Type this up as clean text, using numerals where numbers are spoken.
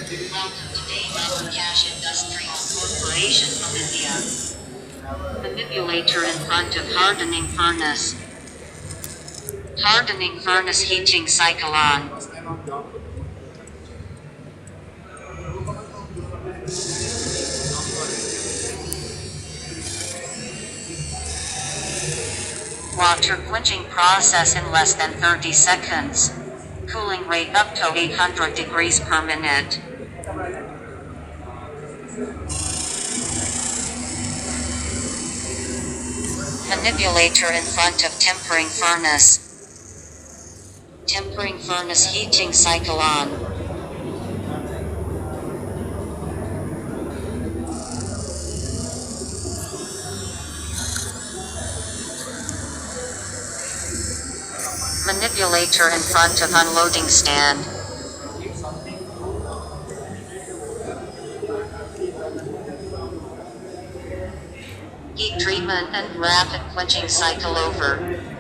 Welcome to Dhanaprakash Industrial Corporation from India. Manipulator in front of hardening furnace. Hardening furnace heating cycle on. Water quenching process in less than 30 seconds. Cooling rate up to 800 degrees per minute. Manipulator in front of tempering furnace. Tempering furnace heating cycle on. Manipulator in front of unloading stand. Heat treatment and rapid quenching cycle over.